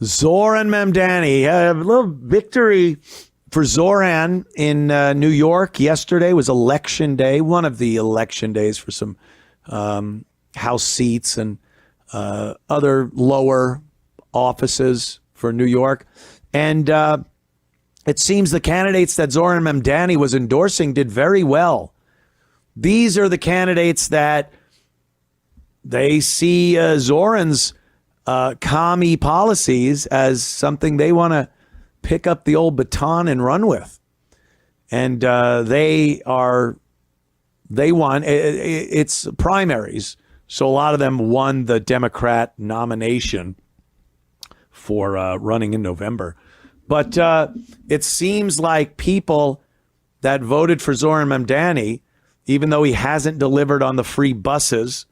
Zoran Mamdani, a little victory for Zoran in New York. Yesterday was election day, one of the election days for some House seats and other lower offices for New York. And it seems the candidates that Zoran Mamdani was endorsing did very well. These are the candidates that they see Zoran's commie policies as something they want to pick up the old baton and run with. And they won. It's primaries. So a lot of them won the Democrat nomination for running in November. But it seems like people that voted for Zoran Mamdani, even though he hasn't delivered on the free buses,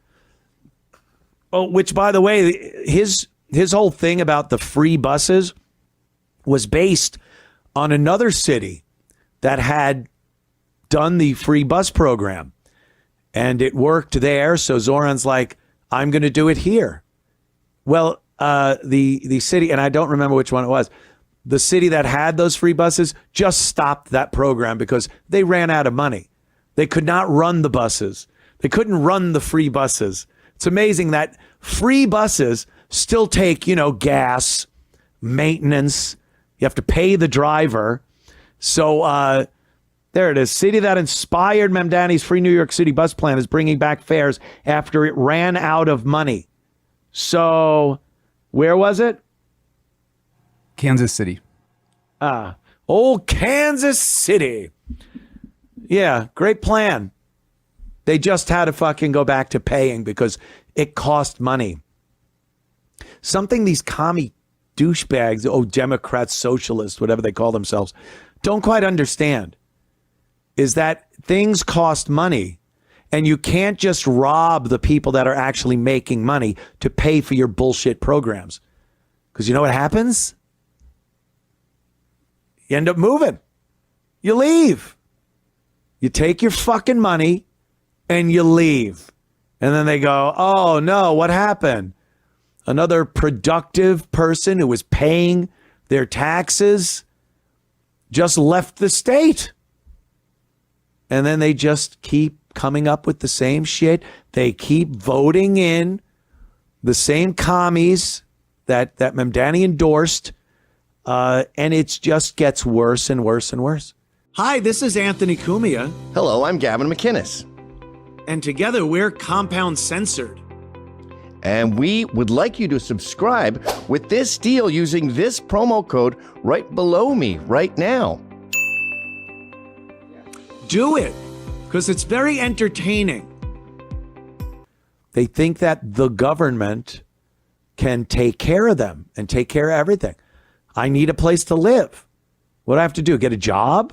which, by the way, his whole thing about the free buses was based on another city that had done the free bus program. And it worked there. So Zoran's like, I'm going to do it here. Well, the city, and I don't remember which one it was, the city that had those free buses just stopped that program because they ran out of money. They could not run the buses. They couldn't run the free buses. It's amazing that free buses still take, gas, maintenance. You have to pay the driver. So there it is. City that inspired Mamdani's free New York City bus plan is bringing back fares after it ran out of money. So where was it? Kansas City. Old Kansas City. Yeah, great plan. They just had to fucking go back to paying because it cost money. Something these commie douchebags, Democrats, socialists, whatever they call themselves, don't quite understand is that things cost money and you can't just rob the people that are actually making money to pay for your bullshit programs. Because you know what happens? You end up moving. You leave. You take your fucking money and you leave. And then they go, oh no, what happened? Another productive person who was paying their taxes just left the state. And then they just keep coming up with the same shit. They keep voting in the same commies that Mamdani endorsed. And it just gets worse and worse and worse. Hi, this is Anthony Cumia. Hello, I'm Gavin McInnes. And together we're Compound Censored. And we would like you to subscribe with this deal using this promo code right below me right now. Do it, because it's very entertaining. They think that the government can take care of them and take care of everything. I need a place to live. What do I have to do? Get a job?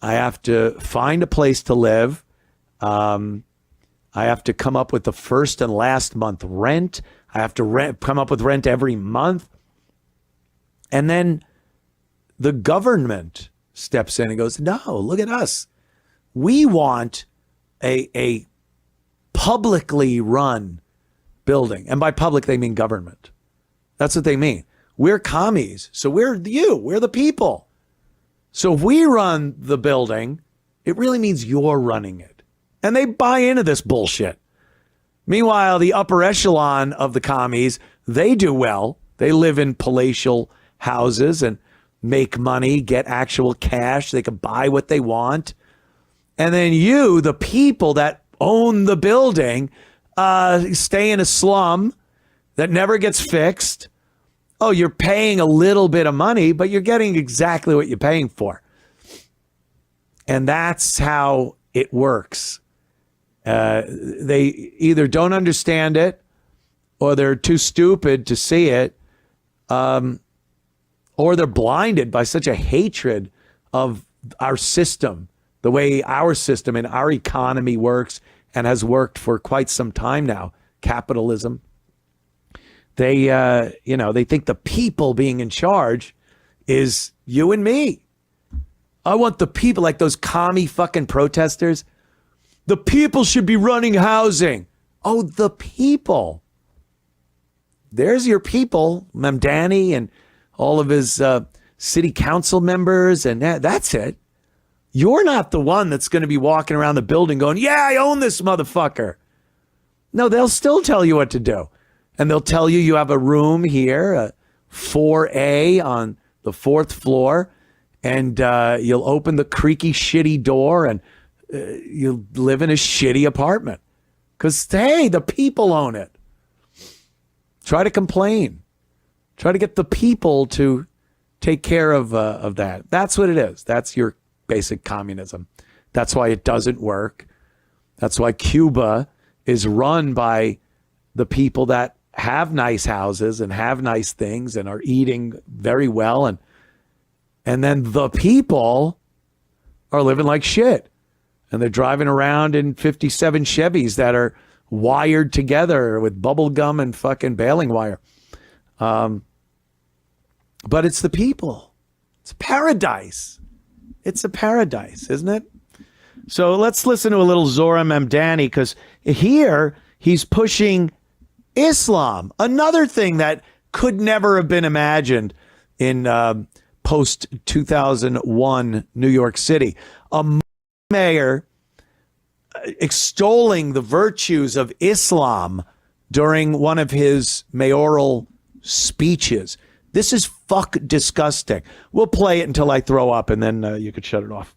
I have to find a place to live. I have to come up with the first and last month rent. I have to come up with rent every month. And then the government steps in and goes, no, look at us. We want a publicly run building. And by public, they mean government. That's what they mean. We're commies. So we're the people. So if we run the building, it really means you're running it. And they buy into this bullshit. Meanwhile, the upper echelon of the commies, they do well. They live in palatial houses and make money, get actual cash. They can buy what they want. And then you, the people that own the building, stay in a slum that never gets fixed. Oh, you're paying a little bit of money, but you're getting exactly what you're paying for. And that's how it works. They either don't understand it or they're too stupid to see it, or they're blinded by such a hatred of our system, the way our system and our economy works and has worked for quite some time now, capitalism. They think the people being in charge is you and me. I want the people, like those commie fucking protesters. The people should be running housing. Oh, the people. there's your people, Mamdani and all of his city council members, and that's it. You're not the one that's going to be walking around the building going, yeah, I own this motherfucker. No, they'll still tell you what to do. And they'll tell you have a room here, 4A on the 4th floor, and you'll open the creaky, shitty door, and you'll live in a shitty apartment. Because, hey, the people own it. Try to complain. Try to get the people to take care of that. That's what it is. That's your basic communism. That's why it doesn't work. That's why Cuba is run by the people that have nice houses and have nice things and are eating very well. And then the people are living like shit. And they're driving around in 57 Chevys that are wired together with bubble gum and fucking baling wire. But it's the people. It's paradise. It's a paradise, isn't it? So let's listen to a little Zohar Mamdani, because here he's pushing Islam, another thing that could never have been imagined in post-2001 New York City. A mayor extolling the virtues of Islam during one of his mayoral speeches. This is disgusting. We'll play it until I throw up, and then you could shut it off.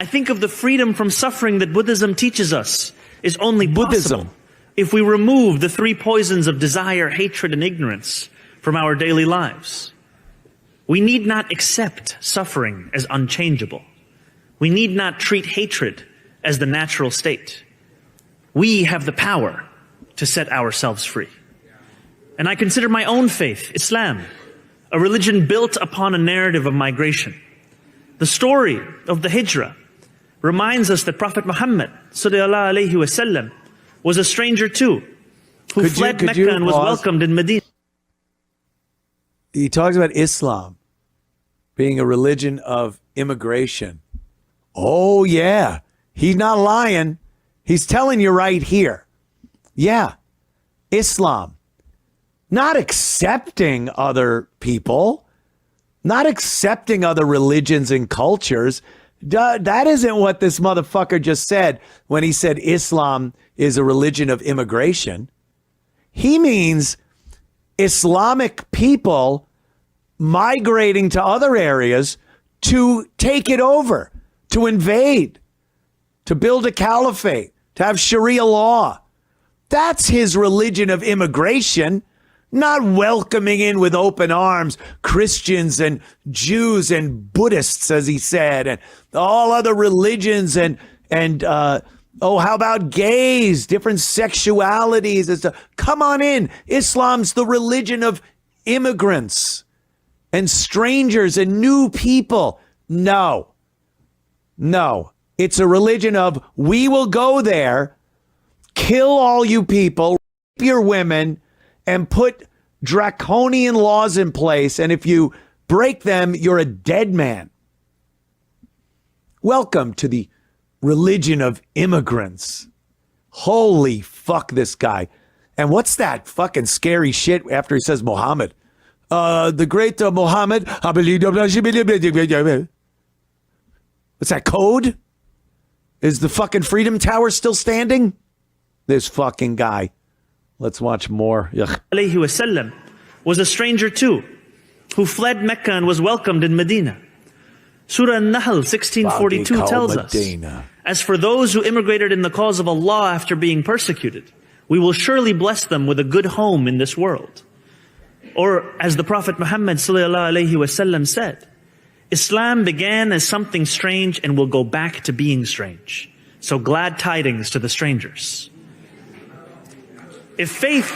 I think of the freedom from suffering that Buddhism teaches us is only possible if we remove the 3 poisons of desire, hatred, and ignorance from our daily lives. We need not accept suffering as unchangeable. We need not treat hatred as the natural state. We have the power to set ourselves free. And I consider my own faith, Islam, a religion built upon a narrative of migration. The story of the Hijrah reminds us that Prophet Muhammad sallallahu alaihi wasallam was a stranger too, who fled Mecca and was welcomed in Medina. He talks about Islam being a religion of immigration. Oh, yeah. He's not lying. He's telling you right here. Yeah. Islam. Not accepting other people. Not accepting other religions and cultures. That isn't what this motherfucker just said when he said Islam is a religion of immigration. He means Islamic people migrating to other areas to take it over, to invade, to build a caliphate, to have Sharia law. That's his religion of immigration, not welcoming in with open arms Christians and Jews and Buddhists, as he said, and all other religions and how about gays, different sexualities? Come on in. Islam's the religion of immigrants and strangers and new people. No. It's a religion of, we will go there, kill all you people, rape your women, and put draconian laws in place. And if you break them, you're a dead man. Welcome to the religion of immigrants. Holy fuck, this guy. And what's that fucking scary shit after he says Muhammad? The great Muhammad. What's that code? Is the fucking Freedom Tower still standing? This fucking guy. Let's watch more. Alayhi wasallam was a stranger too, who fled Mecca and was welcomed in Medina. Surah An-Nahl 1642 tells us, as for those who immigrated in the cause of Allah after being persecuted, we will surely bless them with a good home in this world. Or as the Prophet Muhammad sallallahu alaihi wasallam said, Islam began as something strange and will go back to being strange. So glad tidings to the strangers. If faith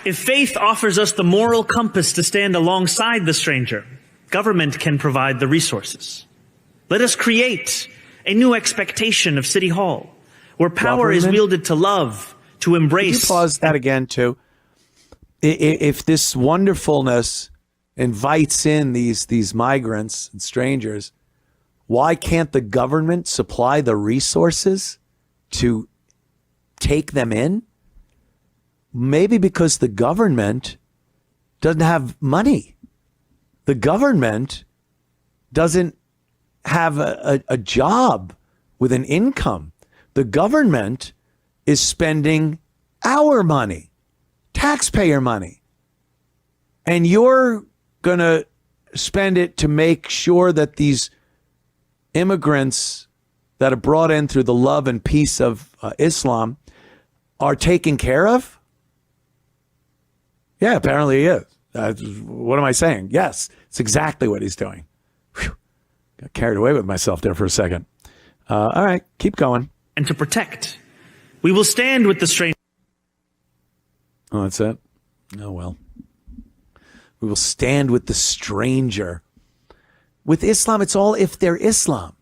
If faith offers us the moral compass to stand alongside the stranger, government can provide the resources. Let us create a new expectation of City Hall, where power is wielded to love, to embrace. Could you pause that again, too? If this wonderfulness invites in these migrants and strangers, Why can't the government supply the resources to take them in? Maybe because the government doesn't have money. The government doesn't have a job with an income. The government is spending our money, taxpayer money. And you're going to spend it to make sure that these immigrants that are brought in through the love and peace of Islam are taken care of? Yeah, apparently he is. What am I saying? Yes, it's exactly what he's doing. Whew. Got carried away with myself there for a second. All right, keep going. And to protect. We will stand with the stranger. Oh, that's it? Oh, well. We will stand with the stranger. With Islam, it's all if they're Islam.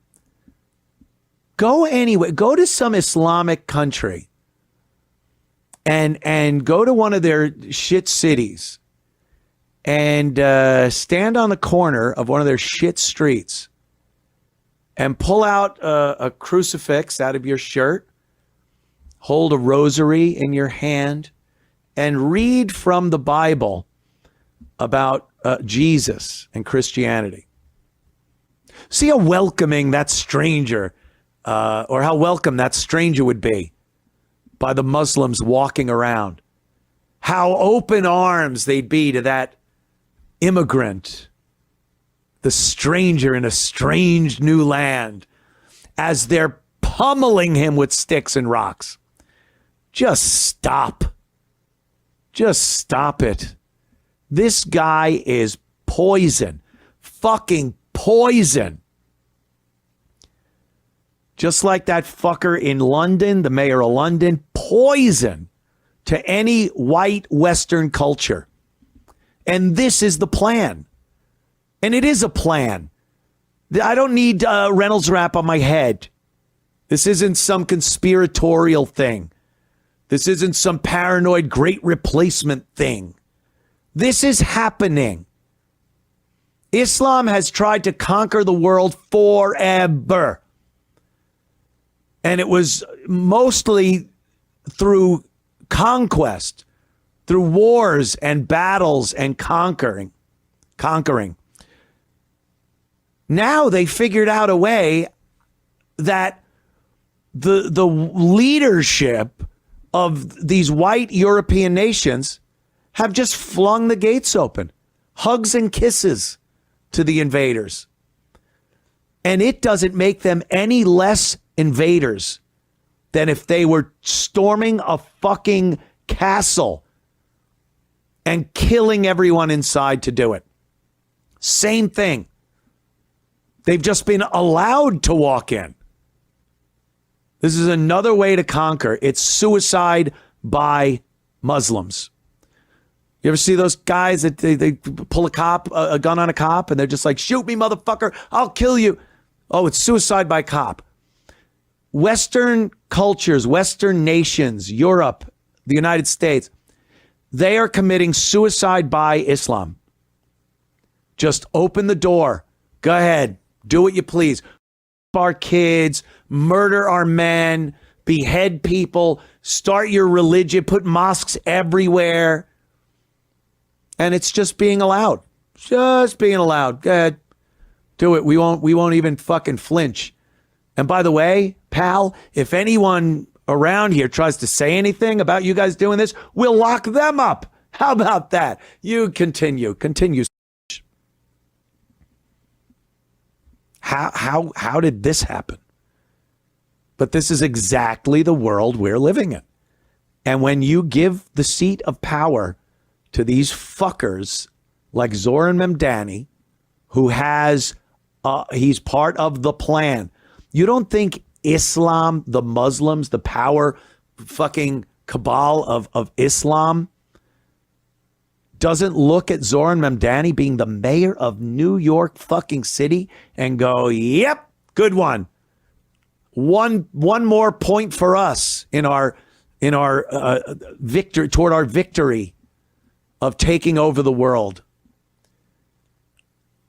Go anywhere. Go to some Islamic country and go to one of their shit cities and stand on the corner of one of their shit streets and pull out a crucifix out of your shirt, hold a rosary in your hand, and read from the Bible about Jesus and Christianity. See how welcoming that stranger, or how welcome that stranger would be by the Muslims walking around. How open arms they'd be to that immigrant, the stranger in a strange new land, as they're pummeling him with sticks and rocks. Just stop. Just stop it. This guy is poison. Fucking poison. Just like that fucker in London, the mayor of London, poison to any white Western culture. And this is the plan. And it is a plan. I don't need Reynolds wrap on my head. This isn't some conspiratorial thing. This isn't some paranoid great replacement thing. This is happening. Islam has tried to conquer the world forever. And it was mostly through conquest, through wars and battles and conquering. Now they figured out a way that the leadership of these white European nations have just flung the gates open. Hugs and kisses to the invaders. And it doesn't make them any less invaders than if they were storming a fucking castle and killing everyone inside to do it. Same thing. They've just been allowed to walk in. This is another way to conquer. It's suicide by Muslims. You ever see those guys that they pull a gun on a cop and they're just like, shoot me, motherfucker, I'll kill you. Oh, it's suicide by cop. Western cultures, Western nations, Europe, the United States, they are committing suicide by Islam. Just open the door. Go ahead. Do what you please. Our kids, murder our men, behead people, start your religion, put mosques everywhere. And it's just being allowed. Just being allowed. Go ahead. Do it. We won't even fucking flinch. And by the way, pal, if anyone around here tries to say anything about you guys doing this, we'll lock them up. How about that? You continue. How did this happen? But this is exactly the world we're living in. And when you give the seat of power to these fuckers like Zoran Mamdani, who has, he's part of the plan. You don't think Islam, the Muslims, the power fucking cabal of Islam doesn't look at Zoran Mamdani being the mayor of New York fucking city and go, yep, good one. One more point for us in our victory, toward our victory of taking over the world.